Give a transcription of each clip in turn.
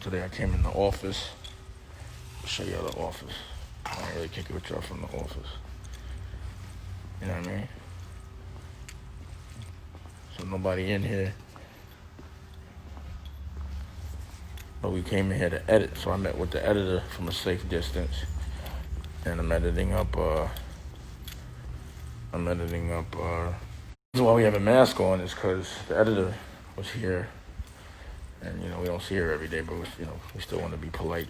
Today I came in the office. I'll show y'all the office. I don't really kick it with y'all from the office. You know what I mean? So nobody in here. But we came in here to edit, so I met with the editor from a safe distance. And I'm editing up, the reason why we have a mask on is because the editor was here. And, you know, we don't see her every day, but, you know, we still want to be polite,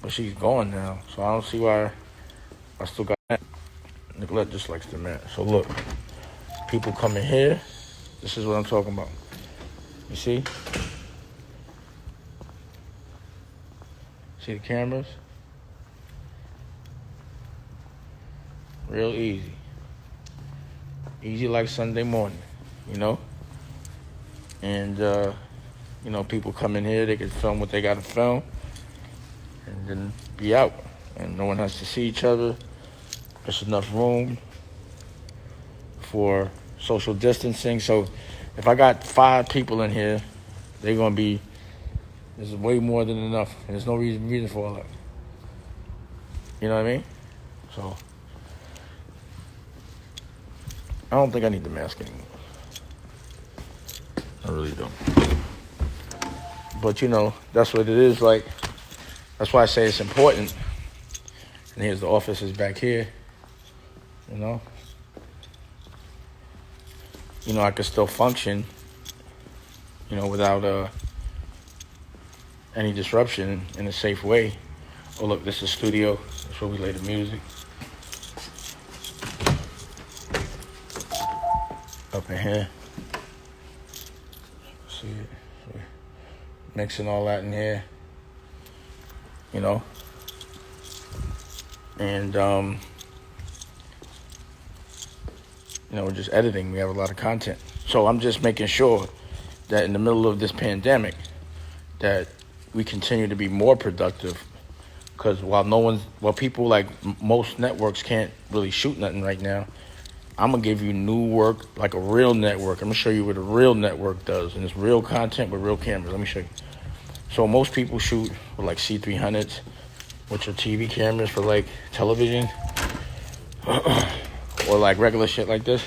But she's gone now, so I don't see why I still got that. Neglect just likes the mat. So look, people come in here. This is what I'm talking about. You see? See the cameras? Real easy. Easy like Sunday morning, you know? And, you know, people come in here, they can film what they got to film, and then be out. And no one has to see each other. There's enough room for social distancing. So if I got 5 people in here, they're going to be, there's way more than enough. And there's no reason for all that. You know what I mean? So I don't think I need the mask anymore. I really don't. But, you know, that's what it is. Like, that's why I say it's important. And here's the office is back here. You know? You know, I could still function, you know, without any disruption in a safe way. Oh, look, this is studio. That's where we lay the music. Up in here. See it? We're mixing all that in here. You know? And, you know, we're just editing. We have a lot of content. So I'm just making sure that in the middle of this pandemic, that we continue to be more productive. Because while people like most networks can't really shoot nothing right now, I'm going to give you new work, like a real network. I'm going to show you what a real network does. And it's real content with real cameras. Let me show you. So most people shoot with like C300s, which are TV cameras for like television. Or like regular shit like this.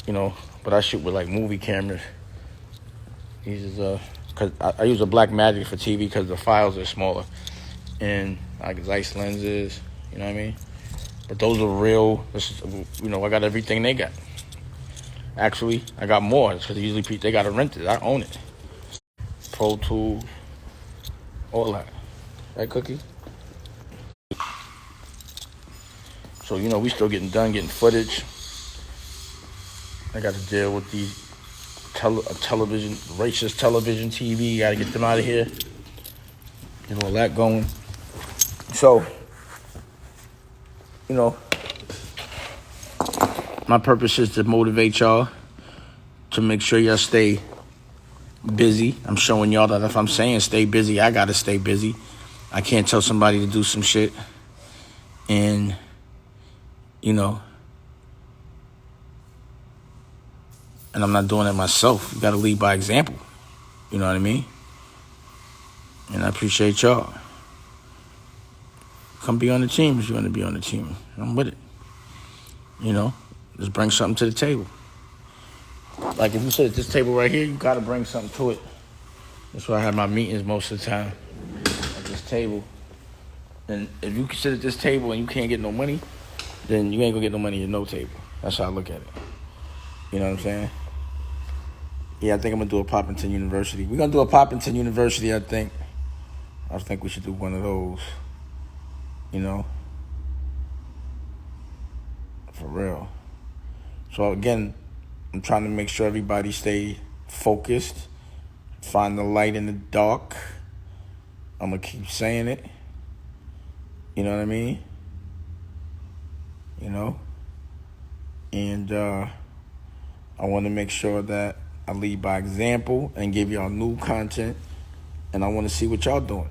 You know, but I shoot with like movie cameras. These is, cause I use a black magic for TV because the files are smaller. And like Zeiss lenses, you know what I mean? But those are real. This is, you know, I got everything they got. Actually, I got more because usually they got to rent it. I own it. Pro Tools, all that. Right, Cookie? So, you know, we still getting footage. I got to deal with these television, racist television TV. Got to get them out of here. Get all that going. So, you know, my purpose is to motivate y'all to make sure y'all stay busy. I'm showing y'all that if I'm saying stay busy, I got to stay busy. I can't tell somebody to do some shit and, you know, and I'm not doing it myself. You got to lead by example. You know what I mean? And I appreciate y'all. Come be on the team if you want to be on the team. I'm with it. You know, just bring something to the table. Like if you sit at this table right here, you got to bring something to it. That's why I have my meetings most of the time at this table. And if you sit at this table and you can't get no money, then you ain't gonna get no money at no table. That's how I look at it. You know what I'm saying? Yeah, I think I'm gonna do a Poppington University. We're gonna do a Poppington University, I think. I think we should do one of those. You know? For real. So again, I'm trying to make sure everybody stay focused. Find the light in the dark. I'm gonna keep saying it. You know what I mean? You know? And I want to make sure that I lead by example and give y'all new content. And I want to see what y'all doing.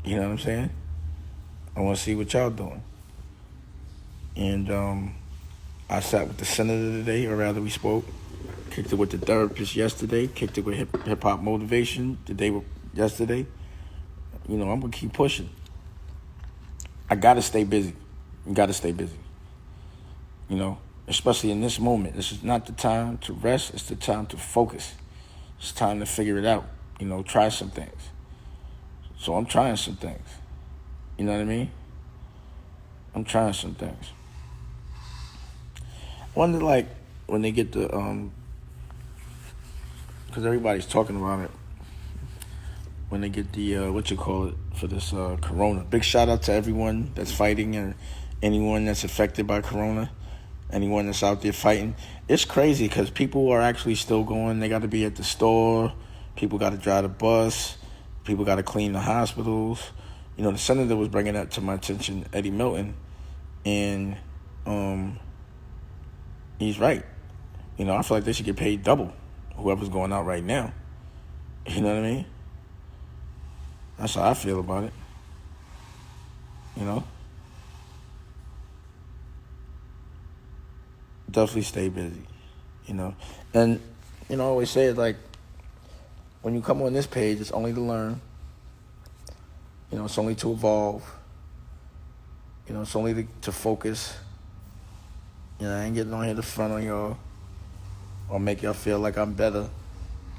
You know what I'm saying? I want to see what y'all doing. And I sat with the senator today, or rather we spoke. Kicked it with the therapist yesterday. Kicked it with hip hop motivation yesterday. I'm gonna keep pushing. I gotta stay busy. You gotta stay busy. Especially in this moment. This is not the time to rest. It's the time to focus. It's time to figure it out. Try some things. So I'm trying some things. You know what I mean? I'm trying some things. I wonder, when they get the, because everybody's talking about it, when they get the, for this corona. Big shout out to everyone that's fighting and anyone that's affected by corona, anyone that's out there fighting. It's crazy because people are actually still going. They got to be at the store. People got to drive the bus. People got to clean the hospitals. The senator was bringing that to my attention, Eddie Milton, and he's right. I feel like they should get paid double, whoever's going out right now. You know what I mean? That's how I feel about it. Definitely stay busy, And, I always say it when you come on this page, it's only to learn. It's only to evolve. It's only to focus. I ain't getting on here to front on y'all or make y'all feel like I'm better.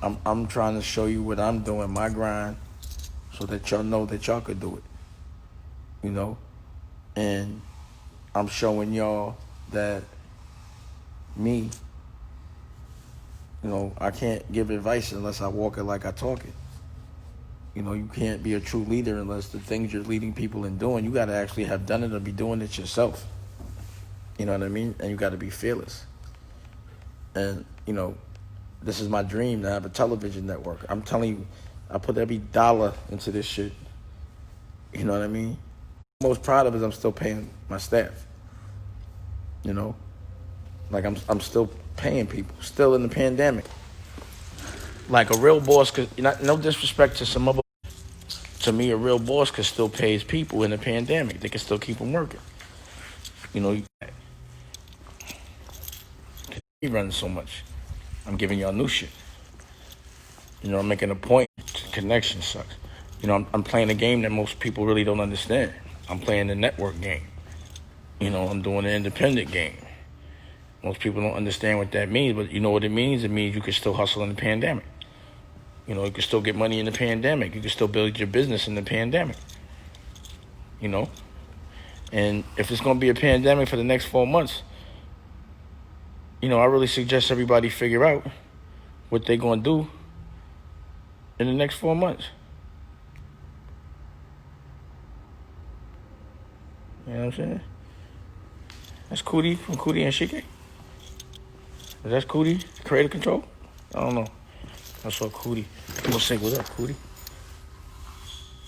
I'm trying to show you what I'm doing, my grind, so that y'all know that y'all could do it. And I'm showing y'all that me, I can't give advice unless I walk it like I talk it. You can't be a true leader unless the things you're leading people in doing, you got to actually have done it or be doing it yourself. You know what I mean? And you got to be fearless. And, this is my dream to have a television network. I'm telling you, I put every dollar into this shit. You know what I mean? What I'm most proud of is I'm still paying my staff. I'm still paying people, still in the pandemic. Like a real boss could, no disrespect to some other, to me, a real boss could still pay his people in the pandemic. They can still keep them working. He runs so much. I'm giving y'all new shit. I'm making a point. Connection sucks. I'm playing a game that most people really don't understand. I'm playing the network game. I'm doing the independent game. Most people don't understand what that means, but you know what it means? It means you can still hustle in the pandemic. You can still get money in the pandemic. You can still build your business in the pandemic. And if it's going to be a pandemic for the next 4 months, I really suggest everybody figure out what they're going to do in the next 4 months. You know what I'm saying? That's Cootie from Cootie and Shike. That's Cootie, Creative Control? I don't know. I saw Cootie. I'm going to say, what up, Cootie?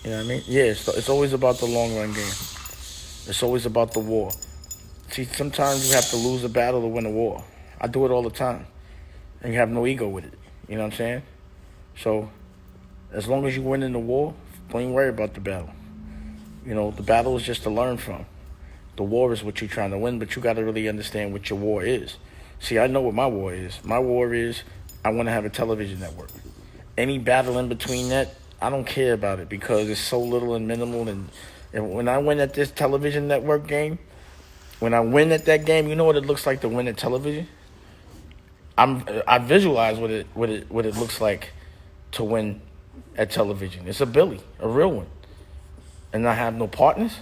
You know what I mean? Yeah, it's always about the long run game. It's always about the war. See, sometimes you have to lose a battle to win a war. I do it all the time. And you have no ego with it. You know what I'm saying? So, as long as you win in the war, don't even worry about the battle. The battle is just to learn from. The war is what you're trying to win, but you got to really understand what your war is. See, I know what my war is. My war is I want to have a television network. Any battle in between that, I don't care about it because it's so little and minimal. And when I win at this television network game, when I win at that game, you know what it looks like to win at television? I visualize what it looks like to win at television. It's a Billy, a real one. And I have no partners.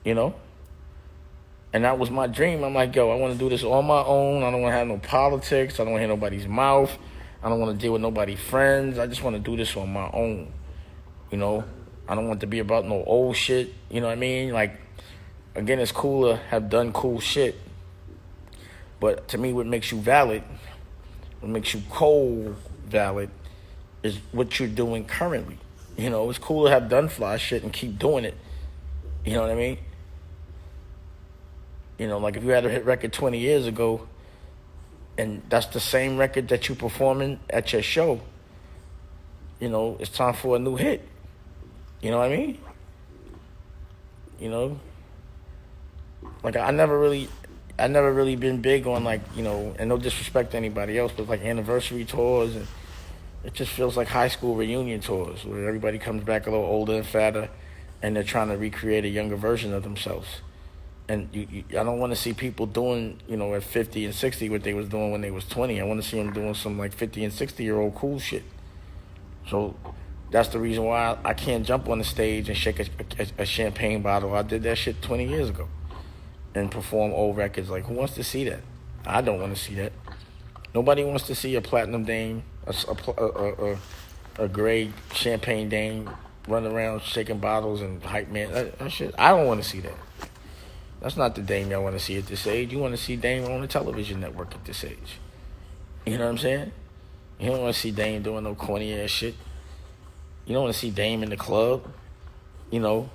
And that was my dream. I'm like, I want to do this on my own. I don't want to have no politics. I don't want to hear nobody's mouth. I don't want to deal with nobody's friends. I just want to do this on my own. I don't want to be about no old shit. You know what I mean? Again, it's cool to have done cool shit. But to me, what makes you valid, what makes you cold valid, is what you're doing currently. It's cool to have done fly shit and keep doing it. You know what I mean? If you had a hit record 20 years ago, and that's the same record that you're performing at your show, it's time for a new hit. You know what I mean? I I never really been big on like, and no disrespect to anybody else, but like anniversary tours, and it just feels like high school reunion tours where everybody comes back a little older and fatter, and they're trying to recreate a younger version of themselves. And I don't want to see people doing, at 50 and 60 what they was doing when they was 20. I want to see them doing some like 50 and 60-year-old cool shit. So that's the reason why I can't jump on the stage and shake a champagne bottle. I did that shit 20 years ago and perform old records. Like, who wants to see that? I don't want to see that. Nobody wants to see a platinum dame, a gray champagne dame run around shaking bottles and hype man. That shit, I don't want to see that. That's not the Dame y'all want to see at this age. You want to see Dame on the television network at this age. You know what I'm saying? You don't want to see Dame doing no corny ass shit. You don't want to see Dame in the club. You don't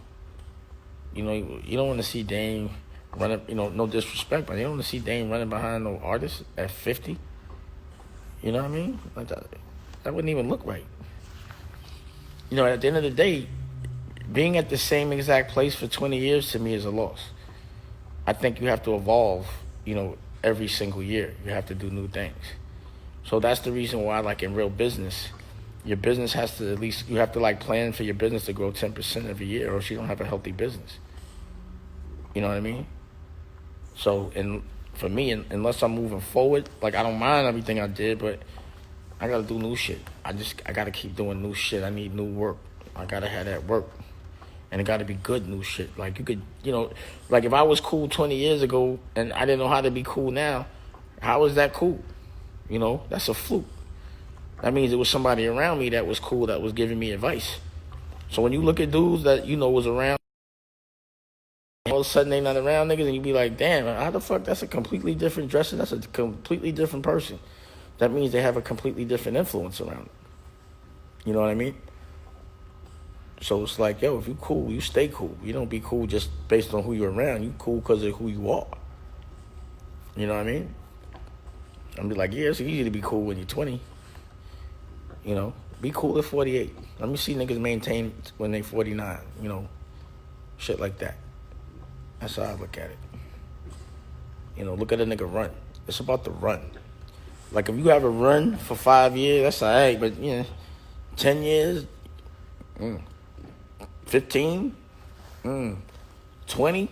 want to see Dame running. No disrespect, but you don't want to see Dame running behind no artist at 50. You know what I mean? Like that wouldn't even look right. At the end of the day, being at the same exact place for 20 years to me is a loss. I think you have to evolve, every single year. You have to do new things. So that's the reason why, like in real business, your business has to you have to like plan for your business to grow 10% every year, or else you don't have a healthy business. You know what I mean? So, for me, unless I'm moving forward, like I don't mind everything I did, but I gotta do new shit. I gotta keep doing new shit. I need new work. I gotta have that work. And it got to be good new shit. Like, you could, like if I was cool 20 years ago and I didn't know how to be cool now, how is that cool? That's a fluke. That means it was somebody around me that was cool, that was giving me advice. So when you look at dudes that, was around, all of a sudden they not around niggas, and you be like, damn, how the fuck? That's a completely different dresser. That's a completely different person. That means they have a completely different influence around them. You know what I mean? So it's like, yo, if you cool, you stay cool. You don't be cool just based on who you're around. You cool because of who you are. You know what I mean? I'm be like, yeah, it's easy to be cool when you're 20. Be cool at 48. Let me see niggas maintain when they 49. Shit like that. That's how I look at it. Look at a nigga run. It's about the run. Like, if you have a run for 5 years, that's all right. But, 10 years, 15, 20,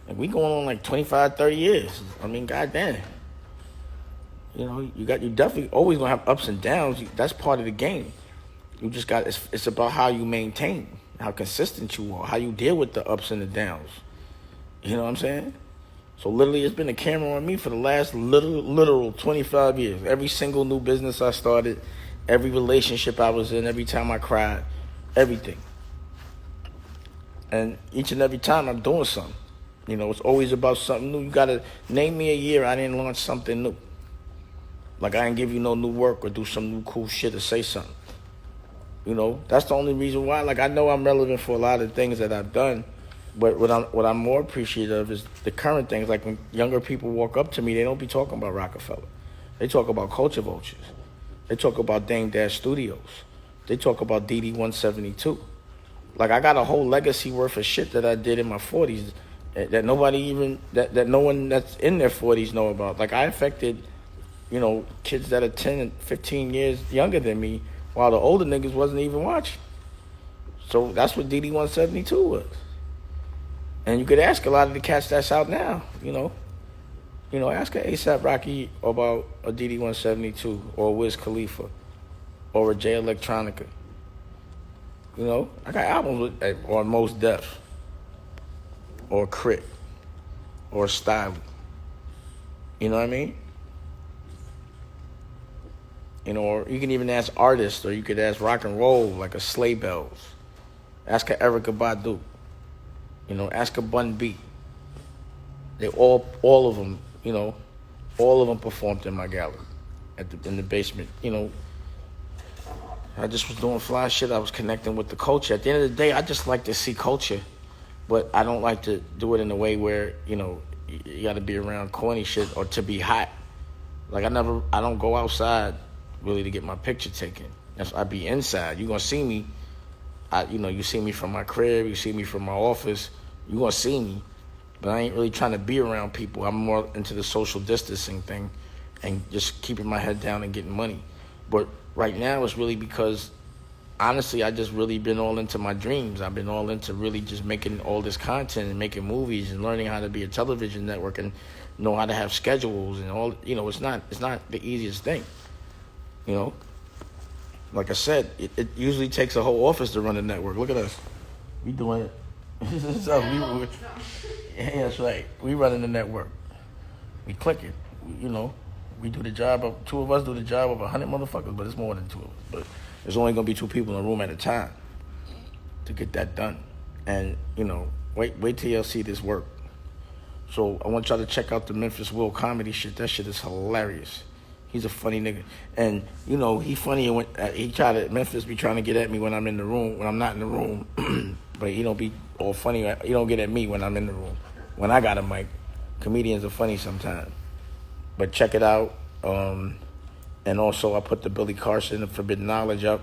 like we going on like 25, 30 years. I mean, goddamn. You definitely always gonna have ups and downs. That's part of the game. You just it's about how you maintain, how consistent you are, how you deal with the ups and the downs. You know what I'm saying? So literally, it's been a camera on me for the last literal 25 years. Every single new business I started, every relationship I was in, every time I cried, everything. And each and every time I'm doing something. It's always about something new. You got to name me a year I didn't launch something new. Like I didn't give you no new work or do some new cool shit or say something. That's the only reason why. Like, I know I'm relevant for a lot of things that I've done, but what I'm more appreciative of is the current things. Like when younger people walk up to me, they don't be talking about Rockefeller. They talk about Culture Vultures. They talk about Dame Dash Studios. They talk about DD 172. Like, I got a whole legacy worth of shit that I did in my 40s that nobody even, that no one that's in their 40s know about. Like, I affected, kids that are 10 and 15 years younger than me, while the older niggas wasn't even watching. So that's what DD 172 was. And you could ask a lot of the cats that's out now, ask a A$AP Rocky about a DD 172 or a Wiz Khalifa or a J Electronica. I got albums on Most Def or Crit or Style. You know what I mean? Or you can even ask artists, or you could ask rock and roll, like a Sleigh Bells. Ask a Erykah Badu. Ask a Bun B. They all of them, all of them performed in my gallery in the basement. I just was doing fly shit. I was connecting with the culture. At the end of the day, I just like to see culture, but I don't like to do it in a way where, you got to be around corny shit or to be hot. Like, I don't go outside really to get my picture taken. I be inside. You're going to see me. You see me from my crib. You see me from my office. You're going to see me. But I ain't really trying to be around people. I'm more into the social distancing thing and just keeping my head down and getting money. But right now it's really because, honestly, I just really been all into my dreams. I've been all into really just making all this content and making movies and learning how to be a television network and know how to have schedules and all. It's not the easiest thing. Like I said, it usually takes a whole office to run a network. Look at us. We doing it. Yeah, that's right. We running the network. We click it. We do the job of, two of us do the job of 100 motherfuckers, but it's more than two of us. But there's only going to be two people in the room at a time to get that done. And, wait till y'all see this work. So I want y'all to check out the Memphis Will comedy shit. That shit is hilarious. He's a funny nigga. And, he funny. Memphis be trying to get at me when I'm in the room, when I'm not in the room. But he don't be all funny. He don't get at me when I'm in the room. When I got a mic, comedians are funny sometimes. But check it out. And also I put the Billy Carson, the Forbidden Knowledge up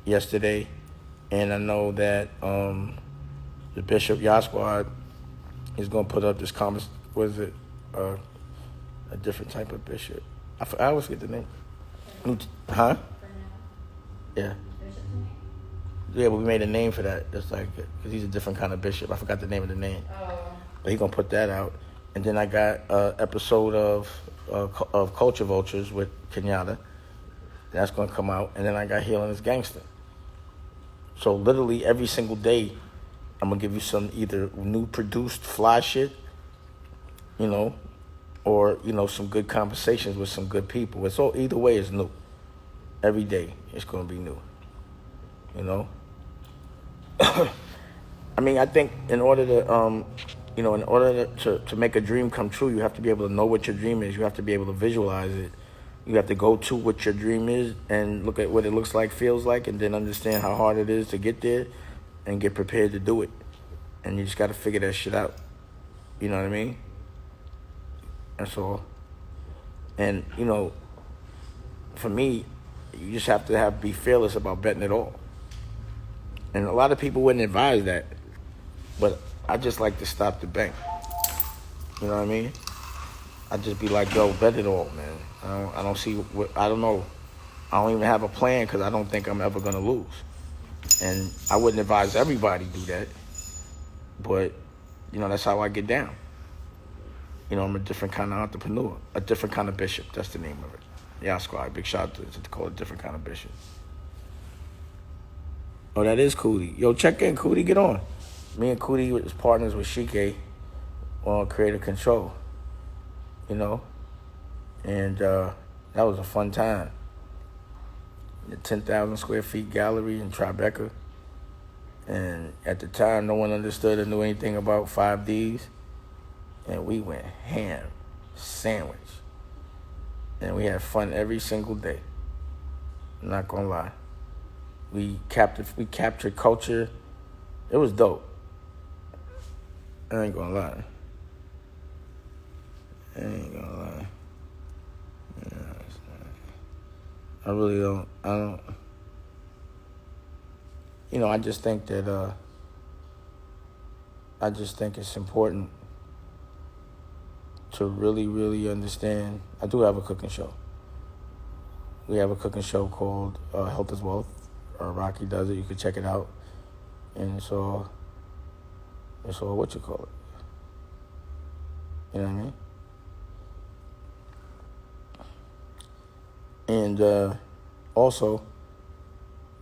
yesterday. And I know that the Bishop Yasquad is going to put up this a different type of bishop. I always get the name. Huh? Yeah. Yeah, but we made a name for that. That's like, because he's a different kind of bishop. I forgot the name of the name. Oh. But he's going to put that out. And then I got an episode of Culture Vultures with Kenyatta. That's going to come out. And then I got Healing is Gangster. So literally every single day, I'm going to give you some either new produced fly shit, or, some good conversations with some good people. It's all, either way, it's new. Every day, it's going to be new. I mean, I think in order to make a dream come true, you have to be able to know what your dream is. You have to be able to visualize it. You have to go to what your dream is and look at what it looks like, feels like, and then understand how hard it is to get there and get prepared to do it. And you just got to figure that shit out. You know what I mean? That's all. And, for me, you just have to be fearless about betting it all. And a lot of people wouldn't advise that. But I just like to stop the bank. You know what I mean? I just be like, yo, bet it all, man. I don't see I don't know. I don't even have a plan because I don't think I'm ever going to lose. And I wouldn't advise everybody do that. But, that's how I get down. I'm a different kind of entrepreneur. A different kind of bishop. That's the name of it. Yeah, Squad. Big shout out to call it a different kind of bishop. Oh, that is Cootie. Yo, check in, Cootie. Get on. Me and Cootie was partners with Shike on Creative Control. And that was a fun time. The 10,000 square feet gallery in Tribeca. And at the time, no one understood or knew anything about 5Ds. And we went ham, sandwich. And we had fun every single day. I'm not gonna lie. We captured culture. It was dope. I ain't gonna lie. Yeah, I really don't. I just think that. I just think it's important to really, really understand. I do have a cooking show. We have a cooking show called Health is Wealth. Rocky does it. You can check it out. And so what you call it? You know what I mean? And also,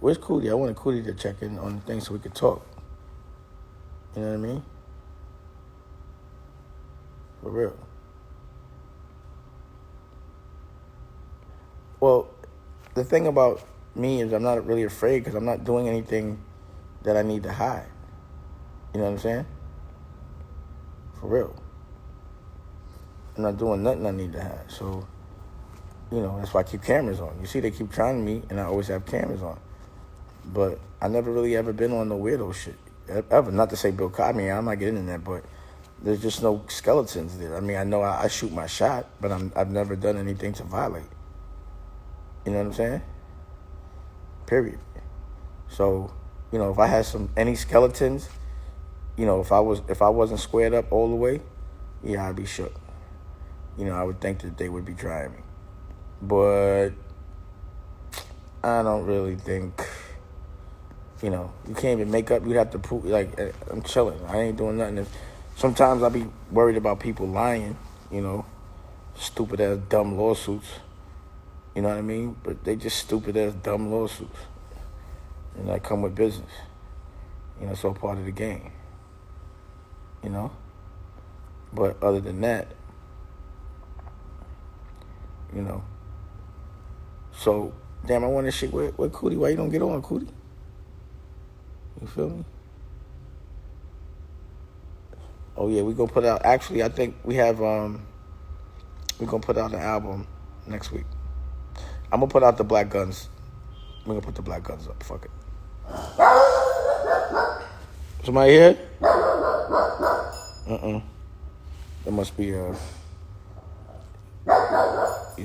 where's Cootie? I wanted Cootie to check in on things so we could talk. You know what I mean? For real. Well, the thing about me is I'm not really afraid because I'm not doing anything that I need to hide. You know what I'm saying? For real. I'm not doing nothing I need to hide. So, that's why I keep cameras on. You see, they keep trying me, and I always have cameras on. But I never really ever been on no weirdo shit. Ever. Not to say Bill Cosby, I'm not getting in that, but there's just no skeletons there. I mean, I know I shoot my shot, but I've never done anything to violate. You know what I'm saying? Period. So, if I had any skeletons, you know, if I wasn't squared up all the way, yeah, I'd be shook. You know, I would think that they would be trying me. But I don't really think, you know, you can't even make up. You'd have to prove, like, I'm chilling. I ain't doing nothing. Sometimes I be worried about people lying, you know, stupid ass dumb lawsuits. You know what I mean? But they just stupid ass dumb lawsuits. And that come with business. You know, it's all part of the game. You know? But other than that, you know. So, damn, I want to shit. Where Cootie? Why you don't get on, Cootie? You feel me? Oh, yeah, we gonna put out, actually, I think we have, we gonna put out an album next week. I'm gonna put out the Black Guns. We're gonna put the Black Guns up. Fuck it. Somebody here? It must be, you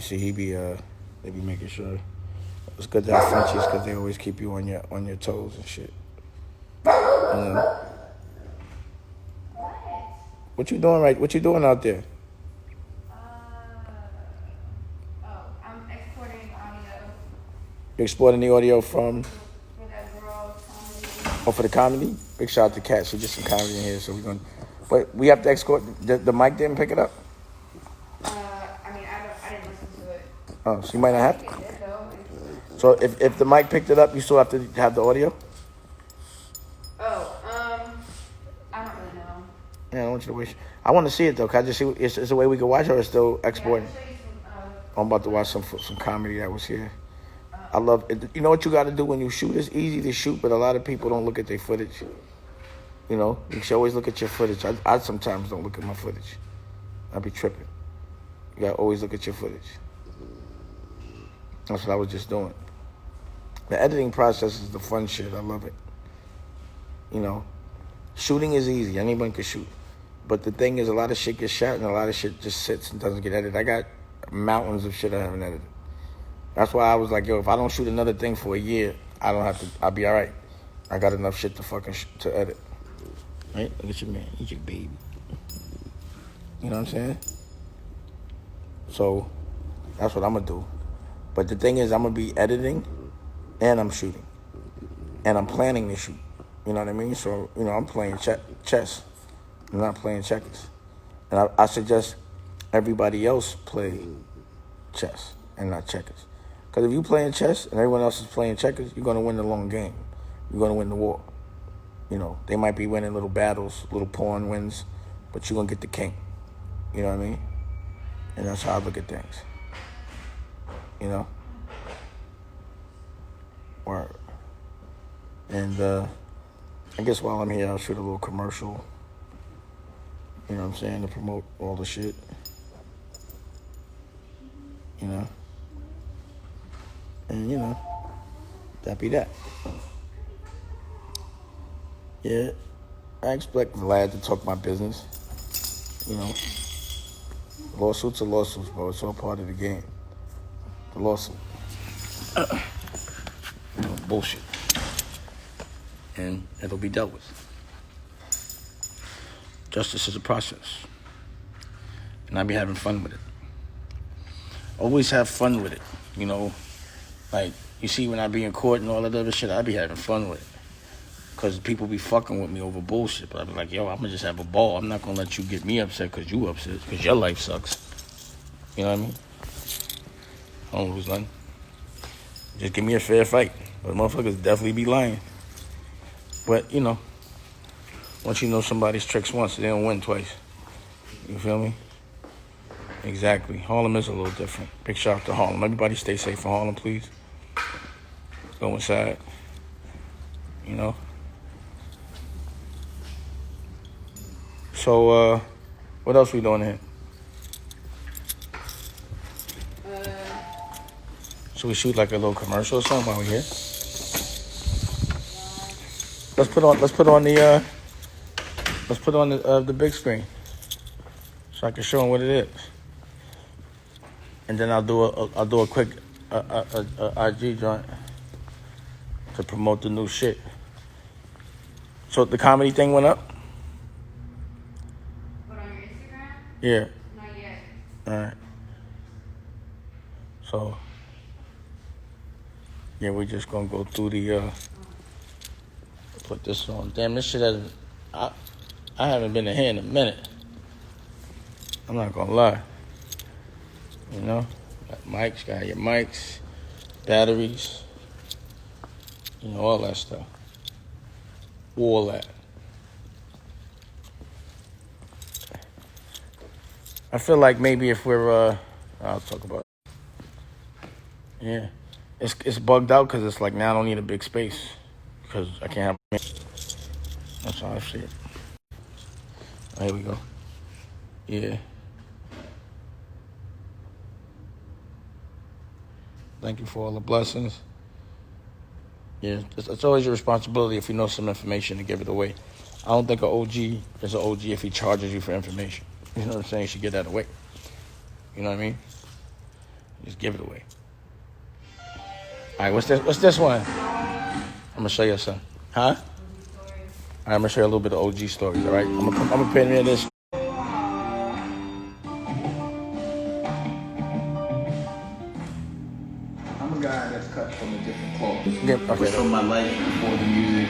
see, they be making sure. It's good to have Frenchies because they always keep you on your toes and shit. What you doing What you doing out there? I'm exporting audio. You're exporting the audio from? For that girl comedy. Oh, for the comedy? Big shout out to Kat. She did some comedy in here, so we're going to... But we have to export... The mic didn't pick it up? I didn't listen to it. Oh, so you might not have to? So if the mic picked it up, you still have to have the audio? I don't really know. Yeah, I don't want you to waste... I want to see it, though. Can I just see... Is a way we can watch it, or it's still exporting? Yeah, I can show you some, I'm about to watch some comedy that was here. I love it. You know what you got to do when you shoot? It's easy to shoot, but a lot of people don't look at their footage. You know, you should always look at your footage. I sometimes don't look at my footage. I be tripping. You got to always look at your footage. That's what I was just doing. The editing process is the fun shit. I love it. You know, shooting is easy. Anyone can shoot. But the thing is, a lot of shit gets shot and a lot of shit just sits and doesn't get edited. I got mountains of shit I haven't edited. That's why I was like, yo, if I don't shoot another thing for a year, I don't have to, I'll be all right. I got enough shit to fucking to edit. Right? Look at your man. He's your baby. You know what I'm saying? So, that's what I'm going to do. But the thing is, I'm going to be editing and I'm shooting. And I'm planning to shoot. You know what I mean? So, you know, I'm playing chess. I'm not playing checkers. And I suggest everybody else play chess and not checkers. Because if you playing chess and everyone else is playing checkers, you're going to win the long game. You're going to win the war. You know, they might be winning little battles, little pawn wins, but you're going to get the king. You know what I mean? And that's how I look at things. You know? Word. And I guess while I'm here, I'll shoot a little commercial. You know what I'm saying? To promote all the shit. You know? And, you know, that be that. Yeah, I expect Vlad to talk my business. You know, lawsuits are lawsuits, bro. It's all part of the game. The lawsuit. You know, bullshit. And it'll be dealt with. Justice is a process. And I be having fun with it. Always have fun with it, you know. Like, you see when I be in court and all that other shit, I be having fun with it. Because people be fucking with me over bullshit. But I be like, yo, I'm going to just have a ball. I'm not going to let you get me upset because you upset. Because your life sucks. You know what I mean? I don't lose nothing. Just give me a fair fight. But motherfuckers definitely be lying. But, you know, once you know somebody's tricks once, they don't win twice. You feel me? Exactly. Harlem is a little different. Big shout out to Harlem. Everybody stay safe in Harlem, please. Go inside. You know? So, what else we doing here? Should we shoot like a little commercial or something while we're here? Let's put on the big screen so I can show them what it is. And then I'll do a quick IG joint to promote the new shit. So the comedy thing went up? Yeah. Not yet. All right. So, yeah, we're just gonna go through the. Put this on. Damn, this shit hasn't. I haven't been in here in a minute. I'm not gonna lie. You know, got mics, got your mics, batteries. You know, all that stuff. All that. I feel like maybe if we're, I'll talk about it. Yeah. It's bugged out because it's like now I don't need a big space because I can't have. That's how I see it. Oh, here we go. Yeah. Thank you for all the blessings. Yeah, it's always your responsibility if you know some information to give it away. I don't think an OG is an OG if he charges you for information. You know what I'm saying? You should get that away. You know what I mean? Just give it away. All right, what's this? What's this one? I'm gonna show you something. Huh? All right, I'm gonna show you a little bit of OG stories. All right, I'm gonna pin in this. I'm a guy that's cut from a different cloth. Yeah, okay. From my life before the music.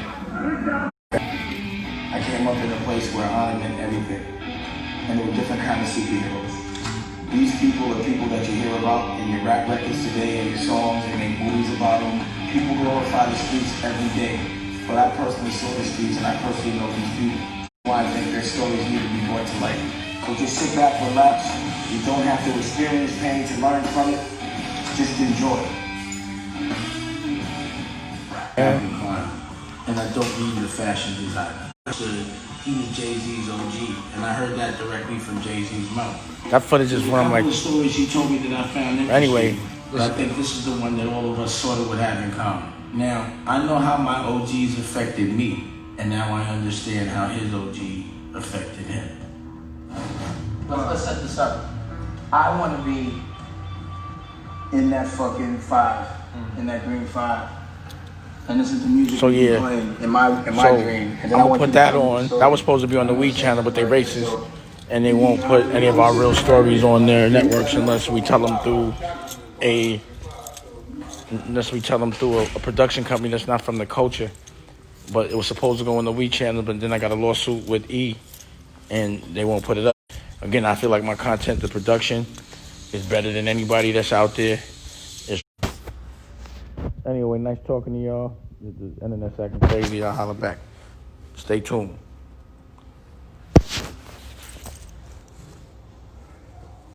I came up in a place where I meant everything, and there were different kinds of superheroes. These people are people that you hear about in your rap records today and your songs and make movies about them. People glorify the streets every day. But I personally saw the streets and I personally know these people. Why I think their stories need to be brought to light. So just sit back, relax. You don't have to experience pain to learn from it. Just enjoy it. And I don't need the fashion designer. He was Jay-Z's OG, and I heard that directly from Jay-Z's mouth. That footage is from like. The stories he told me that I found interesting. Anyway, but I think this is the one that all of us sort of would have in common. Now, I know how my OGs affected me, and now I understand how his OG affected him. Let's set this up. I want to be in that fucking 5, in that green 5. And this is the music playing in my dream. And I'm gonna put that on. That was supposed to be on the We channel, but they racist, and they won't put any of our real stories on their networks unless we tell them through a production company that's not from the culture. But it was supposed to go on the We channel, but then I got a lawsuit with E, and they won't put it up. Again, I feel like my content, the production, is better than anybody that's out there. Anyway, nice talking to y'all. The internet's acting crazy. I'll holler back. Stay tuned.